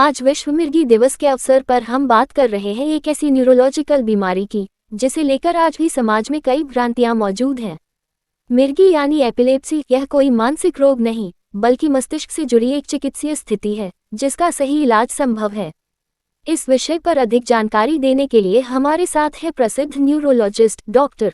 आज विश्व मिर्गी दिवस के अवसर पर हम बात कर रहे हैं एक ऐसी न्यूरोलॉजिकल बीमारी की जिसे लेकर आज भी समाज में कई भ्रांतियां मौजूद हैं। मिर्गी यानी एपिलेप्सी यह कोई मानसिक रोग नहीं बल्कि मस्तिष्क से जुड़ी एक चिकित्सीय स्थिति है जिसका सही इलाज संभव है। इस विषय पर अधिक जानकारी देने के लिए हमारे साथ है प्रसिद्ध neurologist doctor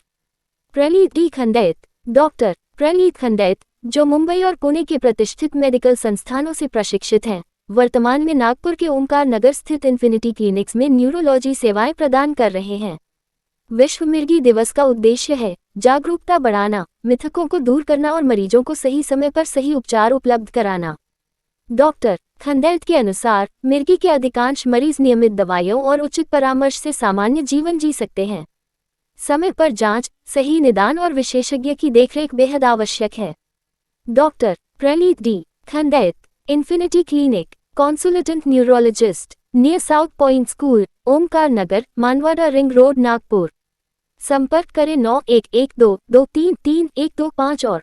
Pranit D खंडैत। Doctor प्रनीत खंडैत, जो मुंबई और पुणे के प्रतिष्ठित मेडिकल संस्थानों से प्रशिक्षित हैं, वर्तमान में नागपुर के ओमकार नगर स्थित इन्फिनिटी क्लिनिक्स में न्यूरोलॉजी सेवाएं प्रदान कर रहे हैं। विश्व मिर्गी दिवस का उद्देश्य है जागरूकता बढ़ाना, मिथकों को दूर करना और मरीजों को सही समय पर सही उपचार उपलब्ध कराना। डॉक्टर खंडैत के अनुसार मिर्गी के अधिकांश मरीज नियमित दवाइयों और उचित परामर्श से सामान्य जीवन जी सकते हैं। समय पर जांच, सही निदान और विशेषज्ञ की देखरेख बेहद आवश्यक है। Doctor Pranit D Khandait, infinity clinic, consultant neurologist, near south point school, Omkar Nagar, Manewada ring road, Nagpur. संपर्क करें 9112233125 और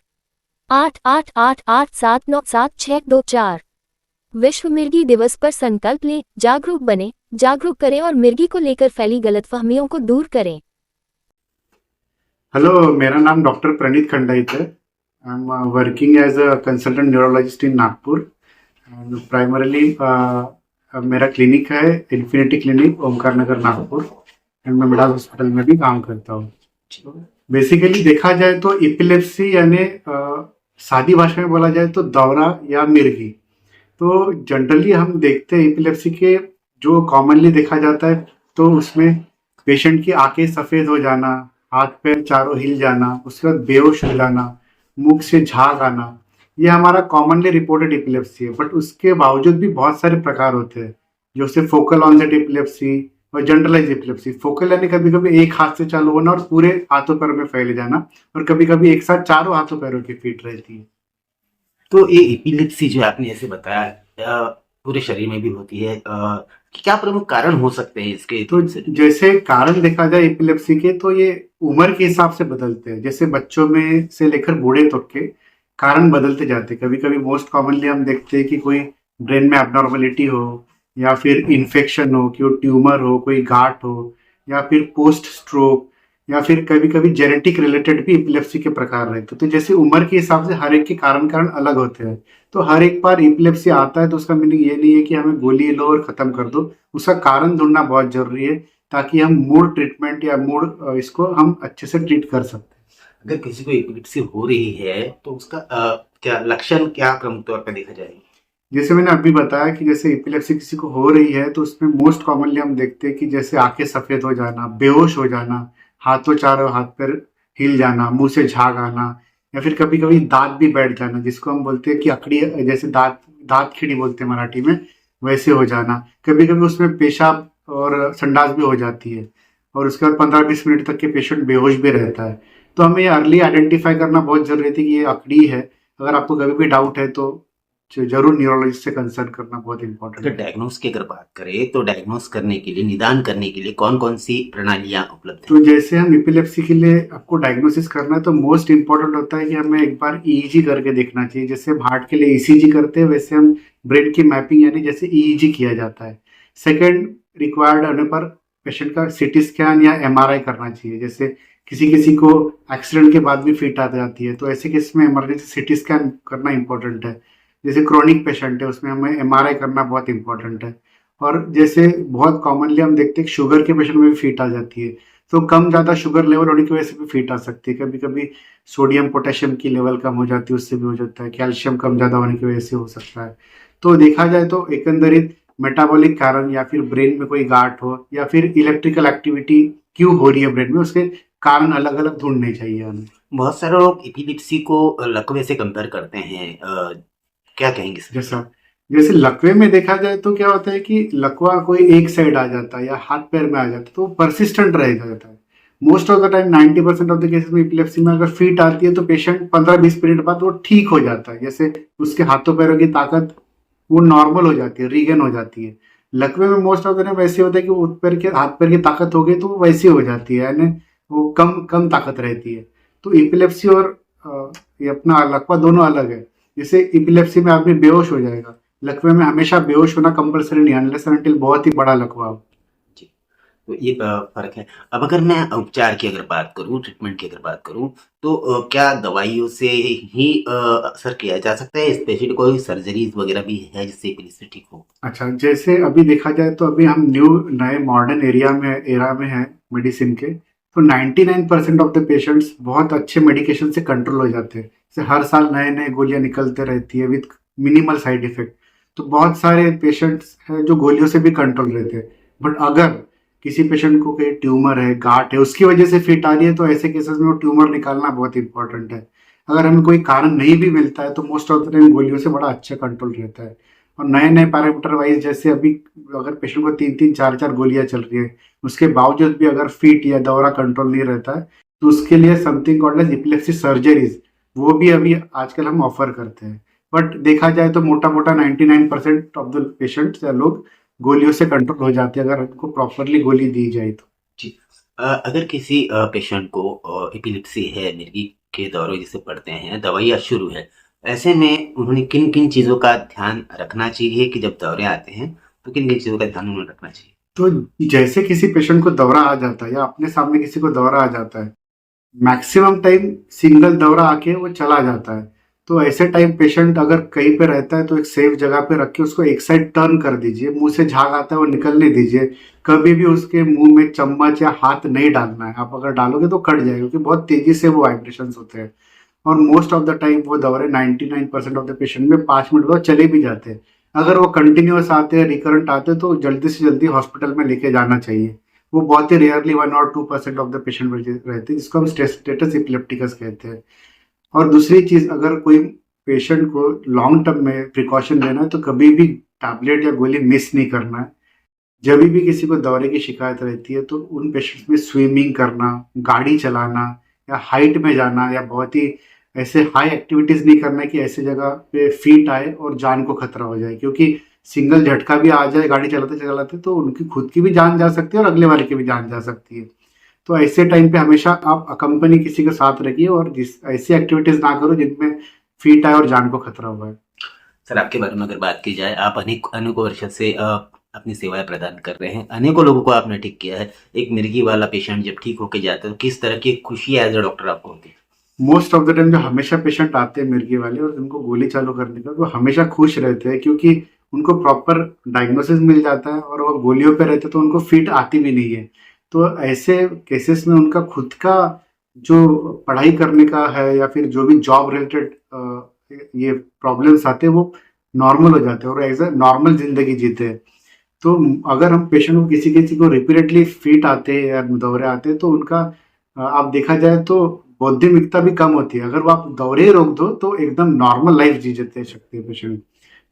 8888879762 विश्व मिर्गी दिवस पर संकल्प लें, जागरूक बने, जागरूक करें और मिर्गी को लेकर फैली गलतफहमियों को दूर करें। हेलो, मेरा नाम डॉक्टर प्रणीत खंडैत है। I am working as a consultant neurologist in Nagpur. Primarily मेरा क्लिनिक है infinity clinic, Omkar Nagar, Nagpur, and मैं मिडास हॉस्पिटल में भी काम करता हूँ। बेसिकली देखा जाए तो एपिलेप्सी यानी सादी भाषा में बोला जाए तो दौरा या मिर्गी। तो जनरली हम देखते हैं एपिलेप्सी के जो कॉमनली देखा जाता है तो उसमें पेशेंट की आंखें सफ़ेद हो जाना, हाथ पैर चारों हिल जाना, उसके बाद बेहोश हो जाना, मुख से झाग आना, ये हमारा कॉमनली रिपोर्टेड एपिलेप्सी है। बट उसके बावजूद भी बहुत सारे प्रकार होते हैं, जैसे फोकल ऑनसेट एपिलेप्सी और जनरलाइज एपिलेप्सी। फोकल यानी कभी कभी एक हाथ से चालू होना और पूरे हाथों पैरों में फैले जाना, और कभी कभी एक साथ चारों हाथों पैरों की फिट रहती है। तो ये एपिलेप्सी जो आपने ऐसे बताया पूरे शरीर में भी होती है, क्या प्रमुख कारण हो सकते हैं इसके? तो जैसे कारण देखा जाए एपिलेप्सी के तो ये उम्र के हिसाब से बदलते हैं। जैसे बच्चों में से लेकर बूढ़े तक के कारण बदलते जाते हैं। कभी कभी मोस्ट कॉमनली हम देखते हैं कि कोई ब्रेन में एबनॉर्मलिटी हो, या फिर इन्फेक्शन हो, कि ट्यूमर हो, कोई गांठ हो, या फिर पोस्ट स्ट्रोक, या फिर कभी कभी जेनेटिक रिलेटेड भी एपिलेप्सी के प्रकार रहते हैं। तो जैसे उम्र के हिसाब से हर एक के कारण अलग होते हैं। तो हर एक बार एपिलेप्सी आता है तो उसका मीनिंग ये नहीं है कि हमें गोली लो और खत्म कर दो। उसका कारण ढूंढना बहुत जरूरी है ताकि हम मूड ट्रीटमेंट या मूड इसको हम अच्छे से ट्रीट कर सकते हैं। अगर किसी को एपिलेप्सी हो रही है तो उसका क्या लक्षण क्या प्रमुख तौर पर देखा जाएगा? जैसे मैंने अभी बताया कि जैसे एपिलेप्सी किसी को हो रही है तो उसमें मोस्ट कॉमनली हम देखते हैं कि जैसे आंखें सफेद हो जाना, बेहोश हो जाना, हाथों चारों हाथ पैर हिल जाना, मुंह से झाग आना, या फिर कभी कभी दांत भी बैठ जाना, जिसको हम बोलते हैं कि अकड़ी, जैसे दांत खिड़ी बोलते हैं मराठी में, वैसे हो जाना। कभी कभी उसमें पेशाब और संडास भी हो जाती है, और उसके बाद 15-20 मिनट तक के पेशेंट बेहोश भी रहता है। तो हमें अर्ली आइडेंटिफाई करना बहुत जरूरी है कि ये अकड़ी है। अगर आपको कभी भी डाउट है तो जरूर न्यूरोलॉजिस्ट से कंसल्ट करना बहुत इंपॉर्टेंट है। अगर डायग्नोस की अगर बात करें तो डायग्नोस करने के लिए, निदान करने के लिए कौन कौन सी प्रणालियां उपलब्ध हैं? तो जैसे हम एपिलेप्सी के लिए आपको डायग्नोसिस करना है तो मोस्ट इंपॉर्टेंट होता है कि हमें एक बार ईईजी करके देखना चाहिए। जैसे हम हार्ट के लिए ईसीजी करते हैं वैसे हम ब्रेन की मैपिंग यानी जैसे ईईजी किया जाता है। सेकेंड, रिक्वायर्ड होने पर पेशेंट का सीटी स्कैन या एमआरआई करना चाहिए। जैसे किसी को एक्सीडेंट के बाद भी फिट आ जाती है तो ऐसे केस में इमरजेंसी सीटी स्कैन करना इंपॉर्टेंट है। जैसे क्रोनिक पेशेंट है उसमें हमें एमआरआई करना बहुत इंपॉर्टेंट है। और जैसे बहुत कॉमनली हम देखते हैं कि शुगर के पेशेंट में भी फिट आ जाती है, तो कम ज़्यादा शुगर लेवल होने की वजह से भी फिट आ सकती है। कभी कभी सोडियम पोटेशियम की लेवल कम हो जाती है, उससे भी हो जाता है। कैल्शियम कम ज़्यादा होने की वजह से हो सकता है। तो देखा जाए तो एकंदरित मेटाबॉलिक कारण, या फिर ब्रेन में कोई गांठ हो, या फिर इलेक्ट्रिकल एक्टिविटी क्यों हो रही है ब्रेन में, उसके कारण अलग अलग ढूंढने चाहिए हमें। बहुत सारे लोग एपिलेप्सी को लकवे से कंपेयर करते हैं, क्या कहेंगे सर? जैसे लकवे में देखा जाए तो क्या होता है कि लकवा कोई एक साइड आ जाता है या हाथ पैर में आ जाता है तो परसिस्टेंट रह जाता है। Most of the time 90% of the cases में एपिलेप्सी में अगर फिट आती है तो पेशेंट 15-20 मिनट बाद वो ठीक हो जाता है। जैसे उसके हाथों पैरों की ताकत वो नॉर्मल हो जाती है, रीगेन हो जाती है। लकवे में मोस्ट ऑफ द टाइम वैसे होता है कि हाथ पैर की ताकत हो गई तो वो वैसी हो जाती है, यानी वो कम ताकत रहती है। तो एपिलेप्सी और ये अपना लकवा दोनों अलग है। जैसे एपिलेप्सी में आदमी बेहोश हो जाएगा, लकवे में हमेशा बेहोश होना कंपलसरी नहीं, अनलेस अनटिल बहुत ही बड़ा लकवा हो। जी। तो ये फर्क है। अब अगर मैं उपचार की अगर बात करूं, ट्रीटमेंट की अगर बात करूं, तो क्या दवाइयों से ही असर किया जा सकता है? स्पेशली कोई सर्जरीज वगैरह भी है जिससे एपिलेप्सी ठीक हो? अच्छा, जैसे अभी देखा जाए तो अभी हम नए मॉडर्न एरा में है मेडिसिन के, तो 99% ऑफ द पेशेंट्स बहुत अच्छे मेडिकेशन से कंट्रोल हो जाते हैं। जैसे हर साल नए नए गोलियां निकलते रहती है विद मिनिमल साइड इफेक्ट। तो बहुत सारे पेशेंट्स हैं जो गोलियों से भी कंट्रोल रहते हैं। बट अगर किसी पेशेंट को कोई ट्यूमर है, गांठ है, उसकी वजह से फिट आ रही है, तो ऐसे केसेस में वो ट्यूमर निकालना बहुत इंपॉर्टेंट है। अगर हमें कोई कारण नहीं भी मिलता है तो मोस्ट ऑफ द टाइम गोलियों से बड़ा अच्छा कंट्रोल रहता है। और नए नए पैरामीटर वाइज, जैसे अभी अगर पेशेंट को 3-3 4-4 गोलियां चल रही है, उसके बावजूद भी अगर फीट या दौरा कंट्रोल नहीं रहता है, तो उसके लिए something called as epilepsy surgeries, वो भी अभी आजकल हम ऑफर करते हैं। बट देखा जाए तो मोटा मोटा 99% ऑफ द पेशेंट्स या लोग गोलियों से कंट्रोल हो जाते हैं अगर उनको प्रॉपरली गोली दी जाए तो। जी। अगर किसी पेशेंट को एपिलेप्सी है, मिर्गी के दौरे जिसे पड़ते हैं, दवाइयाँ शुरू है, ऐसे में उन्होंने किन-किन चीज़ों का ध्यान रखना चाहिए कि जब दौरे आते हैं, तो किन-किन चीज़ों का ध्यान उन्हें रखना चाहिए? तो जैसे किसी पेशेंट को दौरा आ जाता है या अपने सामने किसी को दौरा आ जाता है, मैक्सिमम टाइम सिंगल दौरा आके वो चला जाता है। तो ऐसे टाइम पेशेंट अगर कहीं पे रहता है तो एक सेफ जगह पे रख के उसको एक साइड टर्न कर दीजिए, मुंह से झाग आता है वो निकलने दीजिए। कभी भी उसके मुंह में चम्मच या हाथ नहीं डालना है, आप अगर डालोगे तो कट जाएगा क्योंकि बहुत तेजी से वो वाइब्रेशंस होते हैं। और मोस्ट ऑफ द टाइम वो दौरे 99% ऑफ द पेशेंट में 5 मिनट बाद चले भी जाते हैं। अगर वो कंटिन्यूअस आते हैं, रिकरेंट आते हैं, तो जल्दी से जल्दी हॉस्पिटल में लेके जाना चाहिए। वो बहुत ही रेयरली 1 और 2% ऑफ द पेशेंट रहते हैं, जिसको हम स्टेटस इपिलेप्टिकस कहते हैं। और दूसरी चीज, अगर कोई पेशेंट को लॉन्ग टर्म में प्रिकॉशन लेना है तो कभी भी टैबलेट या गोली मिस नहीं करना है। जब भी किसी को दौरे की शिकायत रहती है तो उन पेशेंट्स में स्विमिंग करना, गाड़ी चलाना या हाइट में जाना या बहुत ही ऐसे हाई एक्टिविटीज नहीं करना है कि ऐसी जगह पे फीट आए और जान को खतरा हो जाए, क्योंकि सिंगल झटका भी आ जाए गाड़ी चलाते चलाते तो उनकी खुद की भी जान जा सकती है और अगले वाले की भी जान जा सकती है। तो ऐसे टाइम पे हमेशा आप अकम्पनी किसी के साथ रखिए और जिस ऐसी एक्टिविटीज ना करो जिनमें फीट आए और जान को खतरा हुआ है। सर, आपके बारे में अगर बात की जाए, आप अनेकों वर्षों से अपनी सेवाएं प्रदान कर रहे हैं, अनेकों लोगों को आपने ठीक किया है। एक मिर्गी वाला पेशेंट जब ठीक होके जाता है तो किस तरह की खुशी एज अ डॉक्टर आपको होती है? मोस्ट ऑफ द टाइम जो हमेशा पेशेंट आते हैं मिर्गी वाले और उनको गोली चालू करने का, वो हमेशा खुश रहते हैं क्योंकि उनको प्रॉपर डायग्नोसिस मिल जाता है और वो गोलियों पे रहते हैं तो उनको फिट आती भी नहीं है। तो ऐसे केसेस में उनका खुद का जो पढ़ाई करने का है या फिर जो भी जॉब रिलेटेड ये प्रॉब्लम्स आते हैं वो नॉर्मल हो जाते हैं और एज ए नॉर्मल जिंदगी जीते हैं। तो अगर हम पेशेंट को किसी किसी को रिपीटेडली फिट आते हैं या दौरे आते हैं तो उनका आप देखा जाए तो बौद्धिकता भी कम होती है। अगर वो आप दौरे रोक दो तो एकदम नॉर्मल लाइफ जी जीते सकते हैं पेशेंट,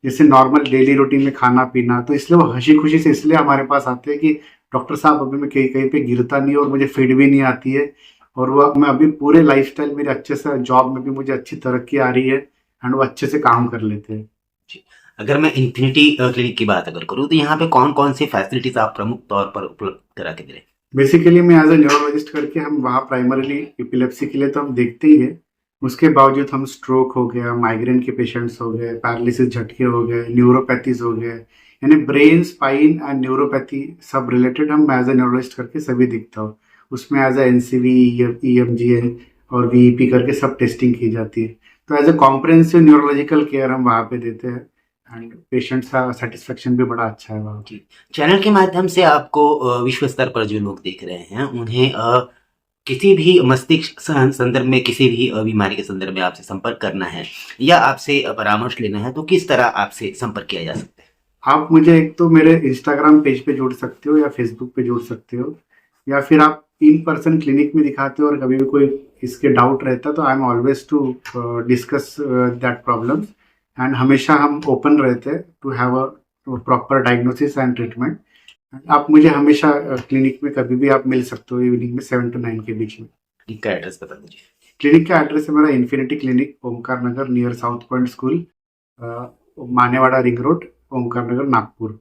जैसे नॉर्मल डेली रूटीन में खाना पीना। तो इसलिए वो हंसी खुशी से इसलिए हमारे पास आते हैं कि डॉक्टर साहब अभी मैं कहीं कहीं पे गिरता नहीं और मुझे फिट भी नहीं आती है और वो मैं अभी पूरे लाइफस्टाइल मेरे अच्छे से, जॉब में भी मुझे अच्छी तरक्की आ रही है एंड वो अच्छे से काम कर लेते हैं। जी। अगर मैं इन्फिनिटी क्लिनिक की बात अगर करूँ तो यहाँ पे कौन कौन सी फैसिलिटीज आप प्रमुख तौर पर उपलब्ध करा के दे रहे हैं? बेसिकली मैं एज ए न्यूरोलॉजिस्ट करके हम वहाँ प्राइमरीली एपिलेप्सी के लिए तो हम देखते ही है। उसके बावजूद हम स्ट्रोक हो गया, माइग्रेन के पेशेंट्स हो गए, पैरालिसिस झटके हो गए, न्यूरोपैथीज हो गए, यानी ब्रेन, स्पाइन एंड न्यूरोपैथी सब रिलेटेड हम एज ए न्यूरोलॉजिस्ट करके सभी दिखता हो। उसमें एज ए एनसीवी, ईएमजी और वीईपी करके सब टेस्टिंग की जाती है। तो as a comprehensive neurological care हम वहाँ पे देते हैं एंड पेशेंट्स का सेटिस्फेक्शन भी बड़ा अच्छा है वहाँ। जी। चैनल के माध्यम से आपको विश्व स्तर पर जो लोग देख रहे हैं उन्हें किसी भी मस्तिष्क संदर्भ में, किसी भी बीमारी के संदर्भ में आपसे संपर्क करना है या आपसे परामर्श लेना है तो किस तरह आपसे संपर्क किया जा सकता है? आप मुझे एक तो मेरे इंस्टाग्राम पेज पे जोड़ सकते हो या फेसबुक पे जोड़ सकते हो, या फिर आप इन पर्सन क्लिनिक में दिखाते हो और कभी भी कोई इसके डाउट रहता तो I am always to discuss that problems and हमेशा हम ओपन रहते हैं to have a proper diagnosis and treatment. आप मुझे हमेशा क्लिनिक में कभी भी आप मिल सकते हो इवनिंग में 7 to 9 के बीच में। क्लिनिक का एड्रेस बता दीजिए। क्लिनिक का एड्रेस है मेरा infinity clinic, Omkar Nagar, near south point school, Manewada ring road, Omkar Nagar, Nagpur.